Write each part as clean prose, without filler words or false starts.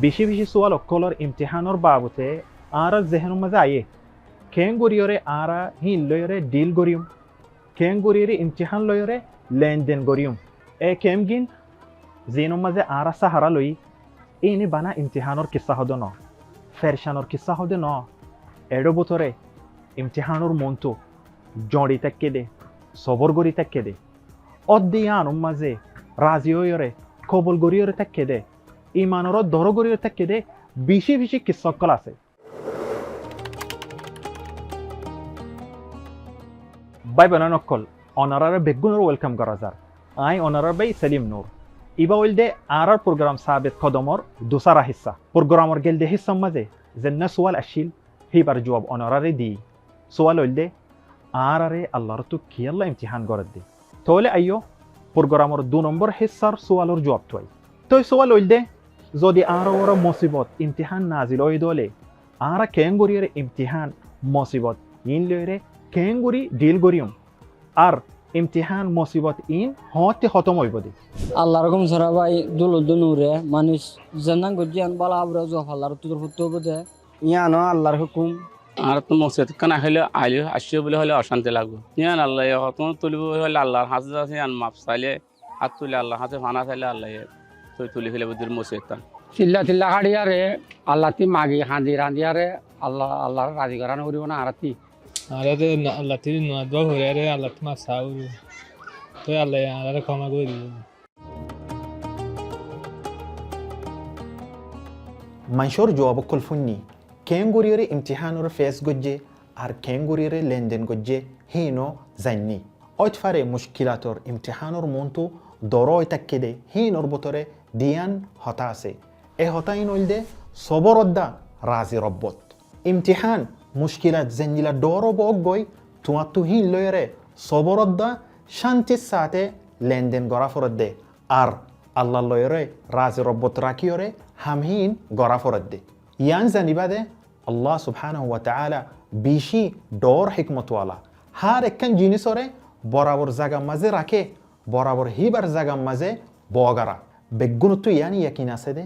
বেশি বেশি সোয়াল অকলর ইমতিহানর বাবতে আর জেহেনুর মাঝে আয়ে কেন গরিয়রে আরা হিন লয়রে ডিল গরিয়ম কেন গরিয়রে ইমতিহান লয়রে লেনদেন গরিয়ম এ কেম গিন জেনুর মাঝে আরা সাহারা লই এনে বানা ইমতিহানর কিসা হদ ন ফেরশানর কিসা হদে ন এডো বতরে ইমতিহানর মন্তু জড়ি তাক্কে দে সবর গরি তাক্কে দে অদ্দিয়ানুর মাঝে রাজি হইরে কবল গরিয়রে তাক্কে দে ইমানর দর গরিয়রে তাক্কে দে বেশি বেশি কিসকল আছে বাই বানানকল অনারারে বেগুনর ওয়েলকাম করা যার I অনারার by Selim Noor Iba ওইলদে আরার programme Sabet কদমর দুসারা হিস্সা প্রোগ্রামর গেলদে হিস্সা মাঝে জেন্না সোয়াল আসিল হিবার জবাব অনারারে দি সোয়াল ওইলদে আরারে আল্লাহর তো কি আল্লাহ ইমতিহান করে দে তাহলে আইও প্রোগ্রামর 2 নম্বর হিস্সার সোয়ালর জবাব তোই তো সোয়াল ওইলদে যদি আর ওর মুসিবত ইমতিহান নাজিল ওই দলে আরা কেঙ্গুরির ইমতিহান মুসিবত ইন লইরে কেঙ্গুরি ডিল গরিয়ম আর ইমতিহান মুসিবত ইন হতে খতম হইব দে আল্লাহ রকম সারা ভাই দুলুরে মানুষ জান্নান গজিয়ান বালা আবরা জফ আল্লাহর তুদর ফুটতে বদে ইয়ানো আল্লাহর হুকুম আর তো মসজিদ কানা হইলে আইলে আসিও বলে হলে অশান্তি লাগবে ইয়ান আল্লাহ তোমার তুলিব হলে আল্লাহর হাতে আছে ইয়ান মাপ চাইলে হাত তুলে আল্লাহর হাতে ফানা চাইলে আল্লাহ তুলি ফেলে বুদ্ধির মসজিদ চিল্লা চিল্লা হাড়িয়ারে আল্লাহ তি মাগি হাঁদি রাঁধিয়ারে আল্লাহর রাজি করানো করিব না আরতি আরে আল্লাহ তি নদবা হরে রে আল্লাহ তোমা সাউ তো আল্লাহ আরে ক্ষমা করে দিব মানুষের জবাব কলফুন্নি কেঙ্গুরির ইমতিহানের ফেস গজ্জে আর কেঙ্গুরির লেনদেন গজ্জে হিনো জান্নি অতফারে মুশকিলাতর ইমতিহানের মন্তু দরয় তাক্কে দে হিনর বতরে দিয়ান হতা আছে এ হতাইন ওইলদে সবরদ্দা রাজি রব্বত ইমতিহান মুশকিলাত জেঞ্জিলা ডর বক গই তোমার তু হিন লয়রে সবরদ্দা শান্তির সাথে লেনদেন গড়া ফরত দে আর আল্লাহ লয়রে রাজি রব্বত রাখিয়রে হামহিন গড়া ফরত দে ইয়ান জানিবা দে আল্লাহ সুবহানাহু ওয়া তাআলা বেশি ডর হিকমতওয়ালা হার একখান জিনিসরে বরাবর জায়গা মাঝে রাখে বরাবর হিবার জায়গা মাঝে বগারা বেগুন তো ইয়ান ইয়াকিন আছে দে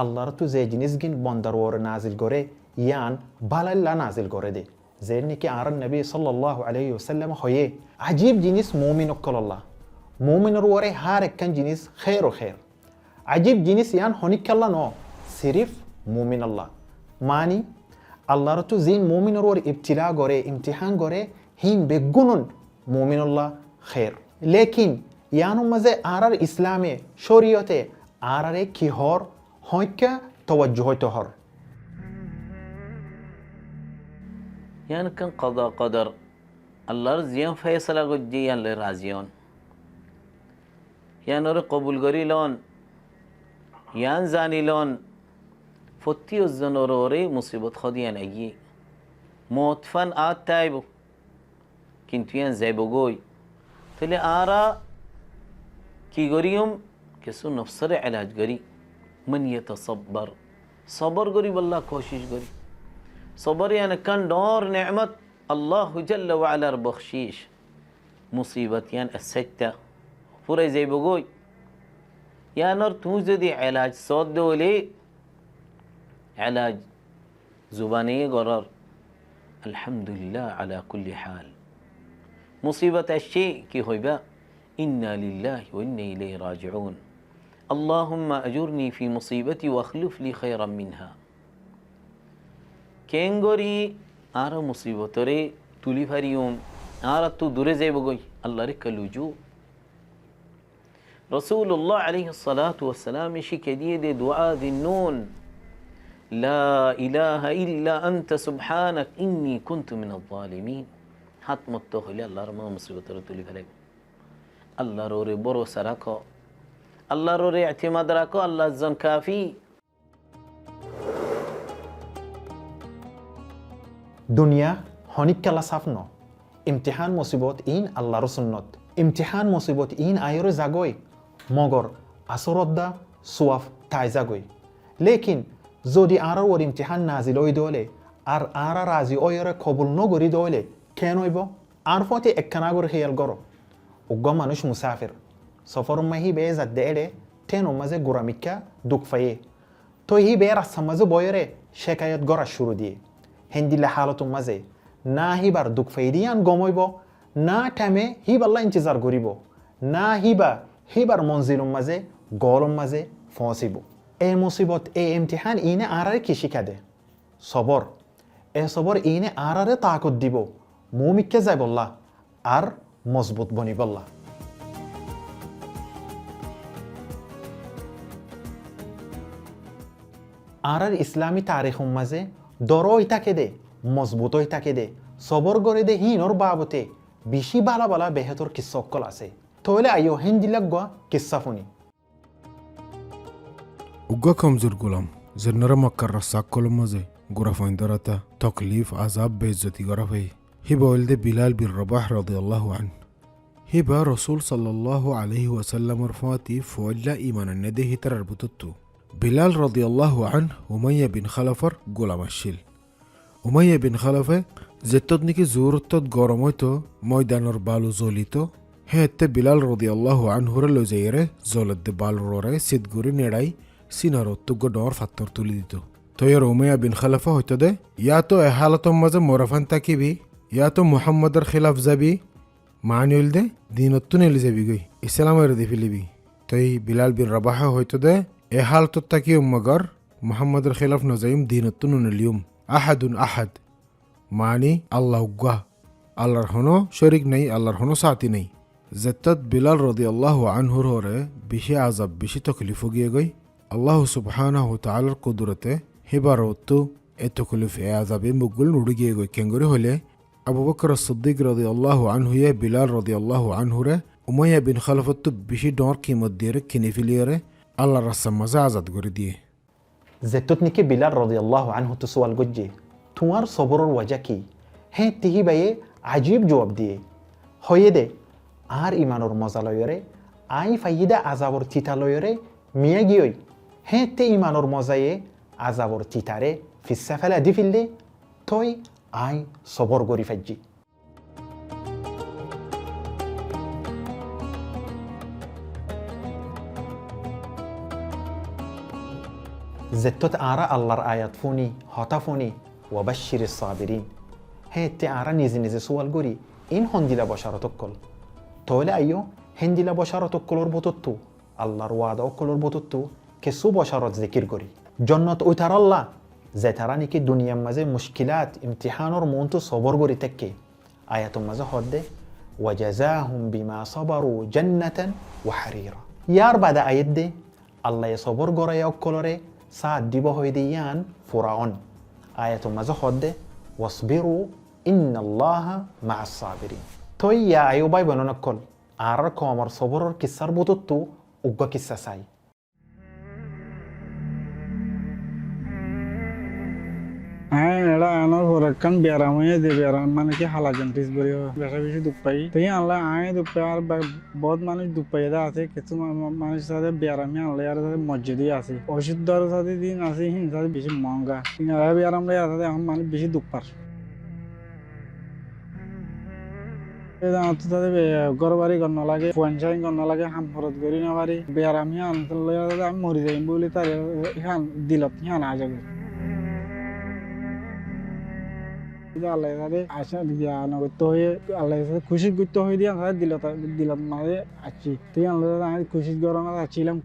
আল্লাহর তো যে জিনিস গিন বন্দার ওর নাজিল করে ইয়ান বালাল্লা নাজিল করে দে যে নাকি আর নবী সাল্লাল্লাহু আলাইহি ওয়াসাল্লাম হয়ে আজীব জিনিস মুমিন অকল্লাহ মুমিনের ওরে হার একখান জিনিস খের ও খের আজীব জিনিস ইয়ান হনিকাল্লাহ ন সিরিফ মুমিন আল্লাহ মানি আল্লাহর তো জিন মুমিনের ওর ইবতিলা করে ইমতিহান করে হিন বেগুনুন মুমিনুল্লাহ খের লেকিন ইয়ানোর মাঝে আর ইসলামে শরীয়তে আরারে কি হর হইকা তওয়াজ্জুহ হইতে হর ইয়ান কান কদা কদর আল্লাহর জিয়ান ফয়সালা গজ্জি ইয়ান লে রাজিয়ন ইয়ানোর কবুল করিলন ইয়ান জানিলন ফতি উজ্জনর ওরে মুসিবত খদিয়ান আগি মতফান আত তাইব কিন্তু ইয়ান যাইব গই তাহলে আরা কি গরিয়ম কিছু নফসরে এলাজ করি मन यतसब्बर सबर करी बल्ला कोशिश करी सबर यानी कन डोर नेमत अल्लाह जल्ल व अला बख्शीश मुसीबत यान असत्ता पूरे जेब गोई यान और तू जदि इलाज सौद दोले इलाज जुबानी गरर अल्हम्दुलिल्लाह अला कुल्ली हाल मुसीबत अशे की होइबा इन्ना लिल्लाहि व इन्ना इलैहि राजिऊन اللهم أجرني في مصيبتي واخلف لي خيرا منها كينغوري آرا مصيبتوري تولي فريوم آرا تو دوري زي بغوي الله رك اللجوء رسول الله عليه الصلاة والسلام شكدي دي دعاء ذي النون لا إله إلا أنت سبحانك إني كنت من الظالمين حتى متوخلي الله رما مصيبتوري تولي فريوم الله روري برو سراكو আল্লাহর ওরে ইতিমাদ রাখো আল্লাহ জন কাফি দুনিয়া হনিকালা সাফন ইমতিহান মুসিবত ইন আল্লাহর সুন্নত ইমতিহান মুসিবত ইন আয়র জাগই মগর আসরদ্দা সুয়াফ তাই জাগই লেকিন যদি আর ওর ইমতিহান নাজিল ওই দলে আর আর রাজি ওয়রে কবুল নগরি দলে কেন হইব আর ফতে একখানাগর হেয়াল গর উগ্গ মানুষ মুসাফির সফর মাহি বেজাত দেড়ে টেন মাঝে গুরামিকা দুঃখ ফাইয়ে তো হি বে রাস্তার মাঝে বয়রে শেখায়ত গড়া শুরু দিয়ে হেন্দিলে হালতর মাঝে না হিবার দুঃখ ফাইদিয়ান গমইব না টাইমে হি বাল্লা ইন্তজার করিব না হিবার মঞ্জিলর মাঝে গলম মাঝে ফসিব এই মুসিবত এই ইমতিহান ইনে আরারে কি শিখা দে সবর এ সবর ইনে আরারে তাকত দিব মুমিককে যাই বললা আর মজবুত বনি বললা আরার ইসলামী তারিখর মাঝে দরই থাকে দে মজবুতই থাকে দে সবর করে দে হিনর বাবতে বেশি বালা বালা বেহতর কিসা অক্কল আছে তাহলে আইও হিন্দিলাক গা কিসা ফুনি উগ্গা কমজোর গোলাম জেনারা মক্কার রাস্তাক কলম মাঝে গোরা ফাইন্দারাতা তকলিফ আজাব বেজ্জতি গরা ফাই হিবা ওলদে বিলাল বিন রবাহ রাদিয়াল্লাহু আন হিবা রসুল সাল্লাল্লাহু আলাইহি ওয়াসাল্লামর ফাতি ফওয়াল্লা ঈমানান নেদে হিতারার বুতত্তু বিলাল রাদিয়াল্লাহু আন উমাইয়া বিন খালাফার গোলাম আসিল উমাইয়া বিন খালাফে যেতত নাকি জোরতত গরম হইতো ময়দানর বালু জ্বলিত হেতে বিলাল রাদিয়াল্লাহু আনহুরে লই যাইরে জলদে বালু ররে সিদগুরি নেড়াই সিনার অত্যুগ্য ডর ফাত্তর তুলি দিত তৈয়ার উমাইয়া বিন খালাফা হইতো দে ইয়া তো এ হালতর মাঝে মোরাফান তাকিবি ইয়া তো মুহাম্মদের খিলাফ যাবি মানিল দে দিনত্তু নেলি যাবি গই ইসলামের দি ফিলিবি তই বিলাল বিন রবাহা হইতো দে এ হালতর তাকি উম্মাগর মুহাম্মদের খিলাফ নজাইম দিনত্তু নলিয়ম আহাদুন আহাদ মানি আল্লাহ উগ্গা আল্লাহর হনো শরিক নাই আল্লাহর হনো সাথী নাই যেতত বিলাল রাদিয়াল্লাহু আনহুর হরে বেশি আজাব বেশি তকলিফ গিয়ে গই আল্লাহ সুবহানাহু ওয়া তাআলার কুদরতে হিবারতো এ তকলিফ এ আজাবে মুগুল নুড়ি গিয়ে গই কেঙ্গরে হলে আবু বকর সিদ্দিক রাদিয়াল্লাহু আনহু এ বিলাল রাদিয়াল্লাহু আনহুরে উমাইয়া বিন খালাফত বেশি ডর কিমত দিয়ে কিনে ফিলিয়ারে আল্লাহর রাস্তার মাঝে আজাদ করে দিয়ে যেতত নাকি বিলাল রাদিয়াল্লাহু আনহু তো সওয়াল গজ্জে তোমার সবরের ওয়াজা কি হ্যাঁ তিহি বাইয়ে আজীব জবাব দিয়ে হয়ে দে আর ইমানোর মজা লয়রে আই ফাইদা আজাবর তিতা লয়রে মিয়া গিয়ই হ্যাঁ তে ইমানোর মজায়ে আজাবর তিতারে ফিসা ফেলা দি ফিললে তই আই সবর গরি ফাজ্জি যেতত আরা আল্লাহর আয়াত ফুনি হতা ফুনি ওয়াবাশশির সাবিরিন হ্যাঁ তে আরা নিজে নিজে সোয়াল গরি ইন হন্দিলা বশারতকল তাহলে আইও হেন্দিলা বশারতকলর বতত্তু আল্লাহর ওয়াদা অকলর বতত্তু কেসু বশারত জিকির করি জন্নত উইতার আল্লাহ যে তারা নাকি দুনিয়ার মাঝে মুশকিলাত ইমতিহানর মনতো সবর গরি তেকে আয়াতুর মাঝে হদ্দে ওয়াজাজাহুম বিমা সাবারু জান্নাতান ওয়া হারিরা ইয়ার বাদা আয়াত দে আল্লাহ সবর গরায় অকলরে সাদ দিব হয়ে দিয়ান ফুরাউন আয়াতুর মাঝে হদ্দে ওয়াসবিরু ইন্নাল্লাহা মা'আস সাবিরিন তো ইয়া আয়ুবাই বননকল আর কমর সবরর কিসার বুতত্তু উগ্গ কিসা চাই হ্যাঁ এটা আনার পর একখান ব্যারাম হয়ে দে ব্যারাম মানে কি হালা জন্টিস বলি বেশা বেশি দুঃখ পাই তাই আনলে আয় দুঃখ পাই আর বহুত মানুষ দুঃখ পাই আছে কিছু মানুষ সাথে ব্যারামে আনলে আর সাথে মসজিদই আছে অশুদ্ধর সাথে দিন আছে হিংসাতে বেশি মহঙ্গা ব্যারাম লাই আছে এখন মানুষ বেশি দুঃখ পার ঘর বাড়ি কর নালাগে পঞ্চায়েত কর নালাগে হাম খরচ করি না পারি ব্যারামে আনলে আমি মরি যাই বলি তার দিলত হিয়ান আ যাবে আল্লাহ আশা দিয়া নগত্য হয়ে আল্লাহ খুশি গুরুত্ব হয়ে দিয়া দিলত মাঝে আছি তুই আল্লাহ আমি খুশি গরম আছিলাম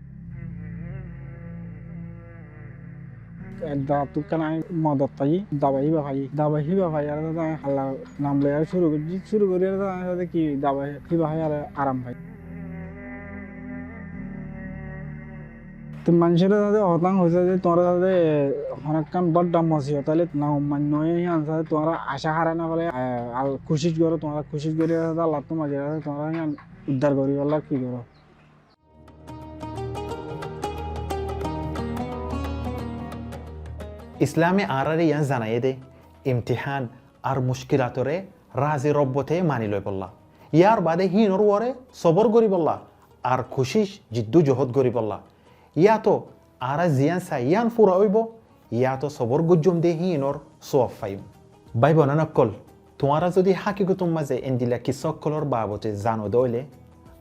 তুকান আমি মদত পাই দাবাই বা ভাই আর আল্লাহ নাম লই আর শুরু করি আর কি দাবাই ভাই আর আরাম পাই তো মানুষের তাদের হতাং হয়েছে যে তোমরা তাদের অনেকক্ষণ বড় দাম মসিও তাহলে না মান্য আনসার তোমরা আশা হারা না বলে খুশি করো তোমরা খুশি করে আল্লাহ তোমার তোমরা উদ্ধার করি আল্লাহ কি করো ইসলামে আরারে ইয়ান জানাইয়ে দে ইমতিহান আর মুশকিলাতরে রাজি রব্বতে মানি লই বললা ইয়ার বাদে হিনর ওরে সবর করি বললা আর খুশিস জিদ্দু জহদ করি বললা ইয়া তো আরা জিয়ান সা ইয়ান ফুরা হইব ইয়া তো সবর গুজুম দে হিনর সোয়াব ফাইম বাই বনানকল তোমারা যদি হাকিকতুম মাঝে এন্দিলা কিসকলর বাবতে জানো দইলে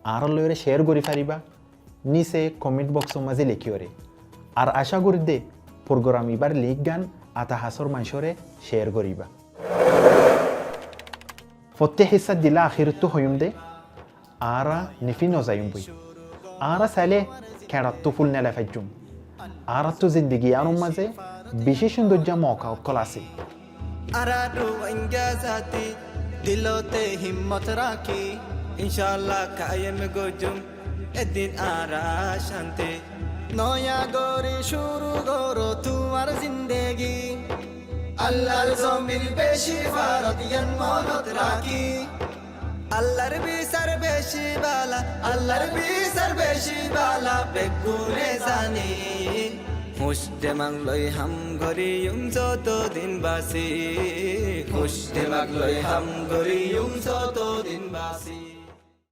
আর লইরে শেয়ার করি ফারিবা নিচে কমেন্ট বক্সের মাঝে লিখিওরে আর আশা করি দে program ibar ligan ata hasor manshore share goriba fotte hissa dila akhirtu hoyumde ara nifino zayumbu ara sale karattu full nela fajjum ara tu zindagi anum maze bishishun dojja moka kolasi aradu injazati dilote himmat rakhi inshallah kayem gojum edin ara shante noya gori shuru goro tumar zindagi আল্লাহর জমির বেশি ফারত ইয়ান মনত রাখি আল্লাহর বিচার বেশি বালা আল্লাহর বিচার বেশি বালা বেগুনে জানি মুশতে মাংলই হাম গরিয়ুম যতদিন বাসি মুশতে মাংলই হাম গরিয়ুম যতদিন বাসি